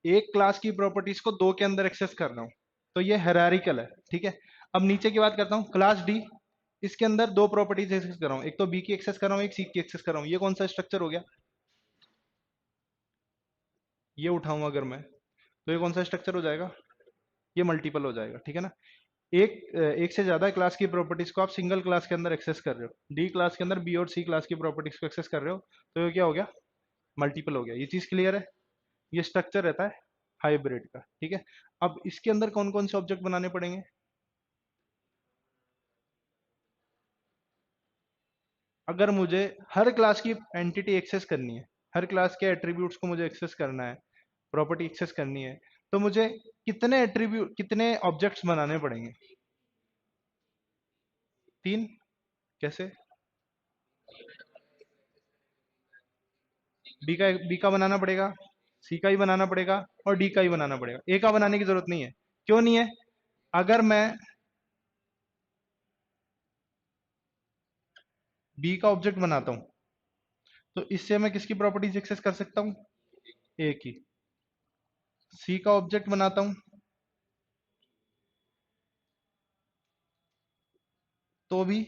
एक क्लास की प्रॉपर्टीज को दो के अंदर एक्सेस कर रहा हूँ, तो ये हेरारिकल है, ठीक है। अब नीचे की बात करता हूँ, क्लास डी, इसके अंदर दो प्रॉपर्टीज एक्सेस कर रहा हूँ, एक तो बी की एक्सेस कर रहा हूँ, एक सी की एक्सेस कर रहा हूँ। ये कौन सा स्ट्रक्चर हो गया? ये उठाऊं अगर मैं, तो ये कौन सा स्ट्रक्चर हो जाएगा? ये मल्टीपल हो जाएगा, ठीक है ना। एक से ज्यादा क्लास की प्रॉपर्टीज को आप सिंगल क्लास के अंदर एक्सेस कर रहे हो, डी क्लास के अंदर बी और सी क्लास की प्रॉपर्टीज को एक्सेस कर रहे हो, तो ये क्या हो गया? मल्टीपल हो गया। ये चीज क्लियर है? ये स्ट्रक्चर रहता है हाइब्रिड का, ठीक है। अब इसके अंदर कौन कौन से ऑब्जेक्ट बनाने पड़ेंगे? अगर मुझे हर क्लास की एंटिटी एक्सेस करनी है, हर क्लास के एट्रीब्यूट्स को मुझे एक्सेस करना है, प्रॉपर्टी एक्सेस करनी है, तो मुझे कितने एट्रीब्यूट, कितने ऑब्जेक्ट्स बनाने पड़ेंगे? तीन। कैसे? बी का बनाना पड़ेगा, सी का ही बनाना पड़ेगा और डी का ही बनाना पड़ेगा। ए का बनाने की जरूरत नहीं है। क्यों नहीं है? अगर मैं बी का ऑब्जेक्ट बनाता हूं, तो इससे मैं किसकी प्रॉपर्टीज एक्सेस कर सकता हूं? ए की। सी का ऑब्जेक्ट बनाता हूं, तो भी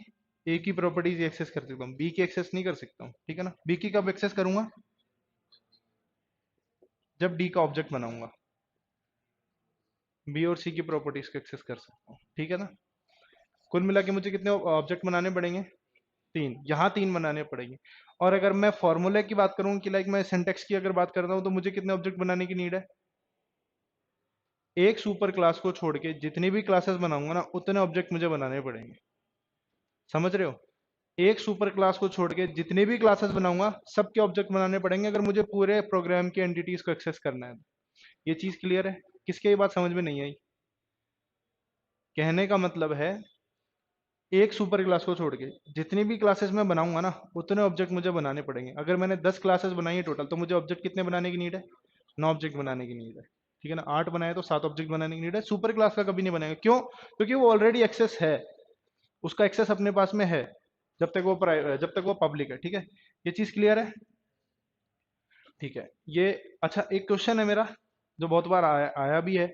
ए की प्रॉपर्टीज एक्सेस कर सकता हूँ, बी की एक्सेस नहीं कर सकता हूँ, ठीक है ना। बी की कब एक्सेस करूंगा? जब डी का ऑब्जेक्ट बनाऊंगा, बी और सी की प्रॉपर्टीज को एक्सेस कर सकता हूँ, ठीक है ना। कुल मिला के मुझे कितने ऑब्जेक्ट बनाने पड़ेंगे? तीन। यहाँ तीन बनाने पड़ेंगे। और अगर मैं फॉर्मूले की बात करूँ कि लाइक मैं सिंटेक्स की अगर बात करता हूँ, तो मुझे कितने ऑब्जेक्ट बनाने की नीड है? एक सुपर क्लास को छोड़ के जितनी भी क्लासेस बनाऊंगा ना, उतने ऑब्जेक्ट मुझे बनाने पड़ेंगे। समझ रहे हो? एक सुपर क्लास को छोड़ के जितने भी क्लासेस बनाऊंगा सबके ऑब्जेक्ट बनाने पड़ेंगे अगर मुझे पूरे प्रोग्राम की एंटिटीज को एक्सेस करना है। ये चीज क्लियर है? किसके ये बात समझ में नहीं आई? कहने का मतलब है एक सुपर क्लास को छोड़ के जितनी भी क्लासेस मैं बनाऊंगा ना उतने ऑब्जेक्ट मुझे बनाने पड़ेंगे। अगर मैंने 10 क्लासेस बनाई है टोटल तो मुझे ऑब्जेक्ट कितने बनाने की नीड है? 9 ऑब्जेक्ट बनाने की नीड है। ठीक है ना? 8 बनाए तो 7 ऑब्जेक्ट बनाने की नीड है। सुपर क्लास का कभी नहीं बनेगा, क्यों? क्योंकि वो ऑलरेडी एक्सेस है, उसका एक्सेस अपने पास में है, जब तक वो पब्लिक है। ठीक है? ये चीज क्लियर है? ठीक है। ये अच्छा, एक क्वेश्चन है मेरा जो बहुत बार आया भी है।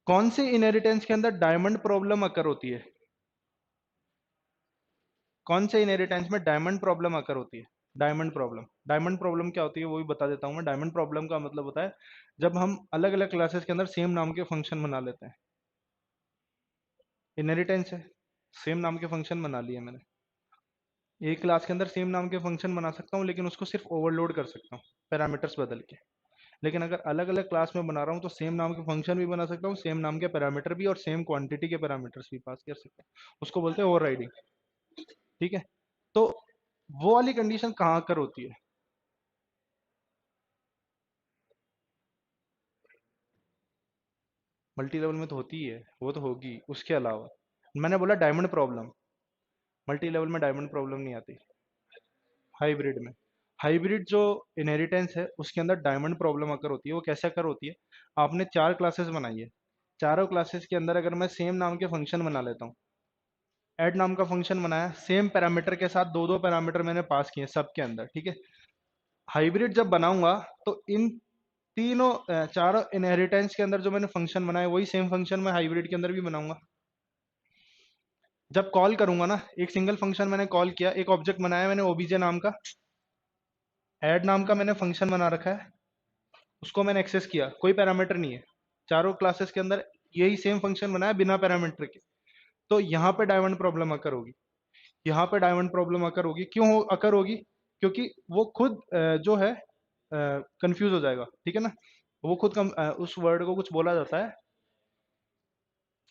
कौन से इनहेरिटेंस के अंदर डायमंड प्रॉब्लम अकर होती है? कौन से इनहेरिटेंस में डायमंड प्रॉब्लम अकर होती है? डायमंड प्रॉब्लम क्या होती है वो भी बता देता हूँ मैं। डायमंड प्रॉब्लम का मतलब होता है जब हम अलग अलग क्लासेस के अंदर सेम नाम के फंक्शन बना लेते हैं। इनहेरिटेंस है, सेम नाम के फंक्शन बना लिए मैंने। एक क्लास के अंदर सेम नाम के फंक्शन बना सकता हूँ लेकिन उसको सिर्फ ओवरलोड कर सकता हूँ पैरामीटर्स बदल के। लेकिन अगर अलग अलग क्लास में बना रहा हूँ तो सेम नाम के फंक्शन भी बना सकता हूँ, सेम नाम के पैरामीटर भी और सेम क्वांटिटी के पैरामीटर्स भी पास कर सकता हूँ। उसको बोलते हैं ओवरराइडिंग। ठीक है? तो वो वाली कंडीशन कहाँ कर होती है? मल्टी लेवल में तो होती ही है, वो तो होगी। उसके अलावा मैंने बोला डायमंड प्रॉब्लम। मल्टी लेवल में डायमंड प्रॉब्लम नहीं आती। हाइब्रिड में, हाइब्रिड जो इनहेरिटेंस है उसके अंदर डायमंड प्रॉब्लम अकर होती है। वो कैसे अकर होती है? आपने 4 क्लासेस बनाई है, चारों क्लासेस के अंदर अगर मैं सेम नाम के फंक्शन बना लेता हूँ, ऐड नाम का फंक्शन बनाया, सेम पैरामीटर के साथ दो दो पैरामीटर मैंने पास किए सबके अंदर। ठीक है? हाइब्रिड जब बनाऊंगा तो इन तीनों चारों इनहेरिटेंस के अंदर जो मैंने फंक्शन बनाया वही सेम फंक्शन मैं हाइब्रिड के अंदर भी बनाऊंगा। जब कॉल करूंगा ना, एक सिंगल फंक्शन मैंने कॉल किया, एक ऑब्जेक्ट बनाया मैंने ओबीजे नाम का, ऐड नाम का मैंने फंक्शन बना रखा है, उसको मैंने एक्सेस किया, कोई पैरामीटर नहीं है, चारों क्लासेस के अंदर यही सेम फंक्शन बनाया बिना पैरामीटर के। तो यहाँ पे डायमंड प्रॉब्लम अकर होगी। यहाँ पे डायमंड प्रॉब्लम अकर होगी, क्यों अकर होगी? क्योंकि वो खुद जो है कंफ्यूज हो जाएगा। ठीक है ना? वो खुद उस वर्ड को कुछ बोला जाता है,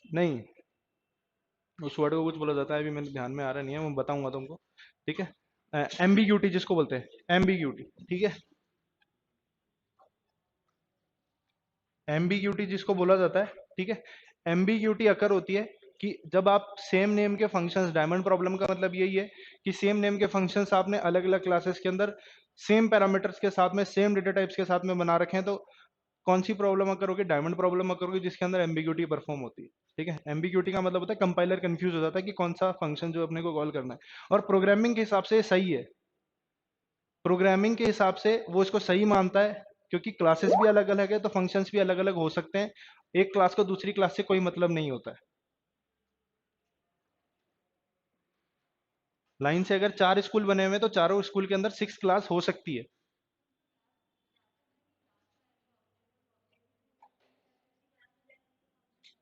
नहीं, उस वर्ड को कुछ बोला जाता है, अभी मेरे ध्यान में आ रहा नहीं है, मैं बताऊंगा तुमको। ठीक है? एम्बिग्यूटी जिसको बोलते हैं, एम्बिग्यूटी। ठीक है? एम्बिग्यूटी जिसको बोला जाता है। ठीक है? एम्बिग्यूटी अकर होती है कि जब आप सेम नेम के फंक्शंस, डायमंड प्रॉब्लम का मतलब यही है कि सेम नेम के फंक्शंस आपने अलग अलग क्लासेस के अंदर सेम पैरामीटर्स के साथ में, सेम डेटा टाइप्स के साथ में बना रखे हैं, तो कौन सी प्रॉब्लम अकर होगी? डायमंड प्रॉब्लम अकर होगी, जिसके अंदर एम्बिग्यूटी परफॉर्म होती है। ठीक है? एम्बिग्यूटी का मतलब होता है कंपाइलर कंफ्यूज हो जाता है कि कौन सा फंक्शन जो अपने को कॉल करना है। और प्रोग्रामिंग के हिसाब से ये सही है, प्रोग्रामिंग के हिसाब से वो इसको सही मानता है, क्योंकि क्लासेस भी अलग अलग है तो फंक्शंस भी अलग अलग हो सकते हैं। एक क्लास को दूसरी क्लास से कोई मतलब नहीं होता है। लाइन से अगर 4 स्कूल बने हुए हैं तो चारों स्कूल के अंदर 6 क्लास हो सकती है।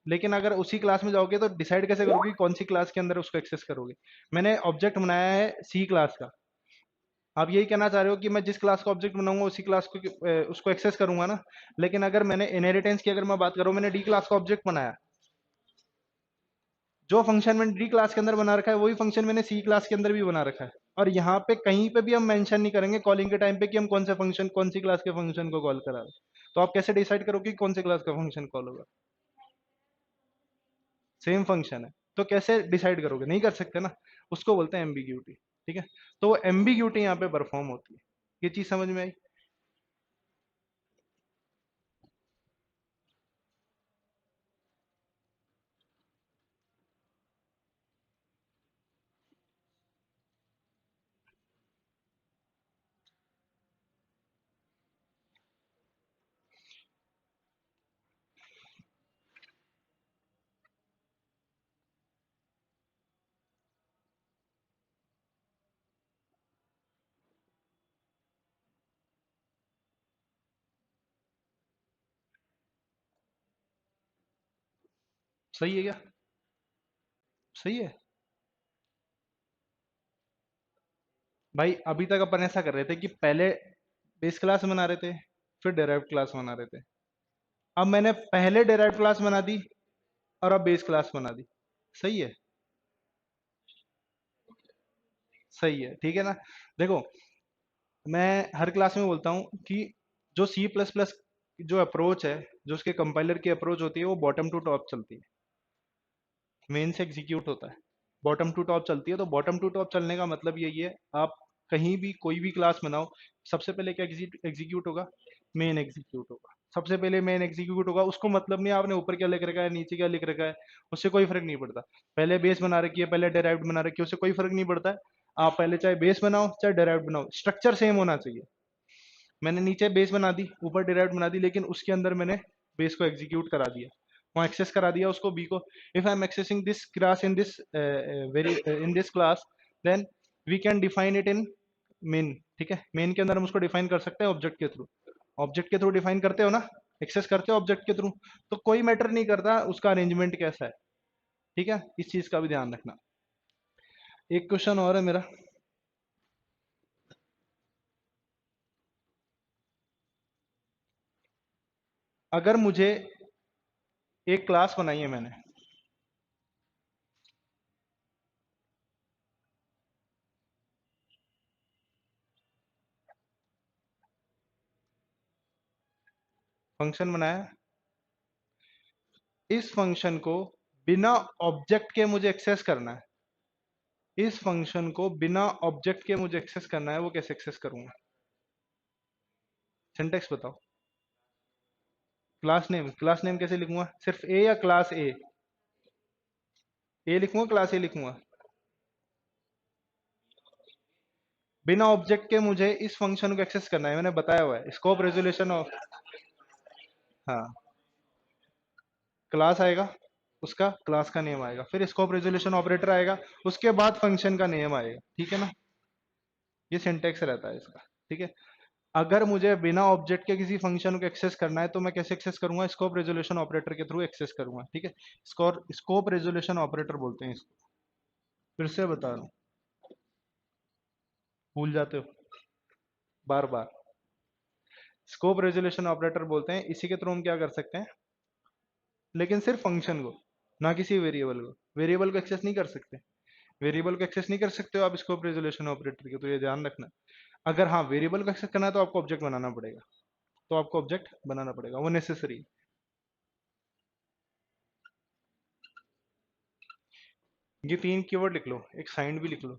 लेकिन अगर उसी क्लास में जाओगे तो डिसाइड कैसे करोगे कि कौन सी क्लास के अंदर उसको एक्सेस करोगे? मैंने ऑब्जेक्ट बनाया है सी क्लास का, आप यही कहना चाह रहे हो कि मैं जिस क्लास का ऑब्जेक्ट बनाऊंगा उसी क्लास को उसको एक्सेस करूंगा ना? लेकिन अगर मैंने इनहेरिटेंस की अगर मैं बात करूं, मैंने डी क्लास का ऑब्जेक्ट बनाया, जो फंक्शन मैंने डी क्लास के अंदर बना रखा है वही फंक्शन मैंने सी क्लास के अंदर भी बना रखा है। और यहाँ पे कहीं पे भी हम मेंशन नहीं करेंगे कॉलिंग के टाइम पे कि हम कौन से फंक्शन, कौन सी क्लास के फंक्शन को कॉल करा रहे हैं। तो आप कैसे डिसाइड करोगे कि कौन से क्लास का फंक्शन कॉल होगा? सेम फंक्शन है तो कैसे डिसाइड करोगे? नहीं कर सकते ना। उसको बोलते हैं एम्बिग्यूटी। ठीक है? तो वो एम्बिग्यूटी यहाँ पे परफॉर्म होती है। ये चीज समझ में आई? सही है क्या? सही है भाई। अभी तक अपन ऐसा कर रहे थे कि पहले बेस क्लास बना रहे थे, फिर डेराइव्ड क्लास बना रहे थे। अब मैंने पहले डेराइव्ड क्लास बना दी और अब बेस क्लास बना दी। सही है? सही है, ठीक है ना। देखो, मैं हर क्लास में बोलता हूँ कि जो सी प्लस प्लस जो अप्रोच है, जो उसके कंपाइलर की अप्रोच होती है, वो बॉटम टू टॉप चलती है, मेन से एग्जीक्यूट होता है, बॉटम टू टॉप चलती है। तो बॉटम टू टॉप चलने का मतलब यही है, आप कहीं भी कोई भी क्लास बनाओ, सबसे पहले क्या एग्जीक्यूट होगा, मेन एग्जीक्यूट होगा। सबसे पहले मेन एग्जीक्यूट होगा, उसको मतलब नहीं आपने ऊपर क्या लिख रखा है, नीचे क्या लिख रखा है, उससे कोई फर्क नहीं पड़ता। पहले बेस बना रखी है, पहले डेराइव्ड बना रखी है, उससे कोई फर्क नहीं पड़ता है। आप पहले चाहे बेस बनाओ चाहे डेराइव्ड बनाओ, स्ट्रक्चर सेम होना चाहिए। मैंने नीचे बेस बना दी, ऊपर डिराइव्ड बना दी, लेकिन उसके अंदर मैंने बेस को एग्जीक्यूट करा दिया, वहाँ एक्सेस करा दिया उसको बी को। If I am accessing this class in this very in this class, then we can define it in main. ठीक है, मेन के अंदर हम उसको डिफाइन कर सकते हैं ऑब्जेक्ट के थ्रू। ऑब्जेक्ट के थ्रू डिफाइन करते हो ना, एक्सेस करते हो ऑब्जेक्ट के थ्रू, तो कोई मैटर नहीं करता उसका अरेंजमेंट कैसा है। ठीक है, इस चीज का भी ध्यान रखना। एक क्वेश्चन और है मेरा, अगर मुझे एक क्लास बनाई है मैंने, फंक्शन बनाया, इस फंक्शन को बिना ऑब्जेक्ट के मुझे एक्सेस करना है, इस फंक्शन को बिना ऑब्जेक्ट के मुझे एक्सेस करना है, वो कैसे एक्सेस करूंगा? सिंटेक्स बताओ। क्लास नेम कैसे लिखूंगा, सिर्फ ए या क्लास ए लिखूंगा, क्लास ए लिखूंगा? बिना ऑब्जेक्ट के मुझे इस फंक्शन को एक्सेस करना है, मैंने बताया हुआ है, स्कोप रेजोल्यूशन ऑफ, हाँ, क्लास आएगा, उसका क्लास का नेम आएगा, फिर स्कोप रेजोल्यूशन ऑपरेटर आएगा, उसके बाद फंक्शन का नेम आएगा। ठीक है ना, ये सिंटेक्स रहता है इसका। ठीक है, अगर मुझे बिना ऑब्जेक्ट के किसी फंक्शन को एक्सेस करना है, तो मैं कैसे एक्सेस करूंगा, स्कोप रेजोल्यूशन ऑपरेटर के थ्रू एक्सेस करूंगा। ठीक है, स्कोप रेजोल्यूशन ऑपरेटर बोलते हैं इसको। फिर से बता रहा हूँ, भूल जाते हो बार बार। स्कोप रेजोल्यूशन ऑपरेटर बोलते हैं, इसी के थ्रू हम क्या कर सकते हैं, लेकिन सिर्फ फंक्शन को, ना किसी वेरिएबल को। वेरिएबल को एक्सेस नहीं कर सकते, वेरिएबल को एक्सेस नहीं कर सकते हो आप स्कोप रेजोल्यूशन ऑपरेटर के, तो ये ध्यान रखना। अगर हाँ वेरिएबल को एक्सेस करना है, तो आपको ऑब्जेक्ट बनाना पड़ेगा, तो आपको ऑब्जेक्ट बनाना पड़ेगा, वो नेसेसरी। ये तीन कीवर्ड लिख लो, एक साइंड भी लिख लो।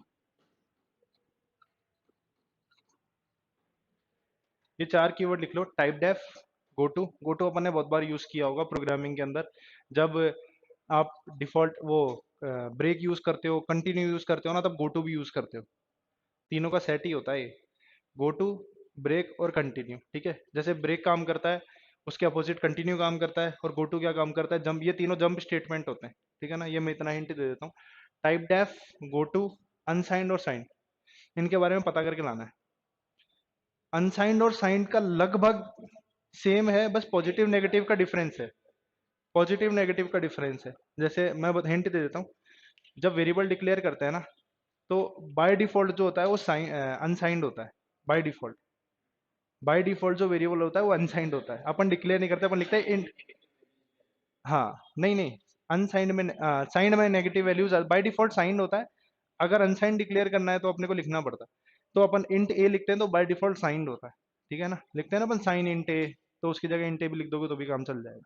ये चार कीवर्ड लिख लो, टाइप डेफ, गो टू अपन ने बहुत बार यूज किया होगा प्रोग्रामिंग के अंदर। जब आप डिफॉल्ट वो ब्रेक यूज करते हो, कंटिन्यू यूज करते हो ना, तब गो टू भी यूज करते हो। तीनों का सेट ही होता है ये, गो टू, ब्रेक और कंटिन्यू। ठीक है, जैसे ब्रेक काम करता है, उसके अपोजिट कंटिन्यू काम करता है, और गो टू क्या काम करता है, जंप। ये तीनों जंप स्टेटमेंट होते हैं। ठीक है ना, ये मैं इतना हिंट दे देता हूँ। Typedef, go to, unsigned और साइंड, इनके बारे में पता करके लाना है। अनसाइंड और साइंड का लगभग सेम है, बस पॉजिटिव नेगेटिव का डिफरेंस है, पॉजिटिव नेगेटिव का डिफरेंस है। जैसे मैं हिंट दे देता हूँ, जब वेरिएबल डिक्लेयर करते हैं ना, तो बाय डिफॉल्ट जो होता है वो अनसाइंड होता है। बाय डिफॉल्ट, बाय डिफॉल्ट जो वेरिएबल होता है वो अनसाइंड होता है, अपन डिक्लेयर नहीं करते, अपन लिखते हैं इंट। हाँ, नहीं नहीं, अनसाइंड में, साइंड में negative values by default signed होता है। अगर अनसाइंड डिक्लेयर करना है तो अपने को लिखना पड़ता है, तो अपन इंट ए लिखते हैं, तो बाय डिफॉल्ट साइंड होता है। ठीक है ना, लिखते हैं ना अपन साइन इंट ए, तो उसकी जगह इंट ए भी लिख दोगे तो भी काम चल जाएगा।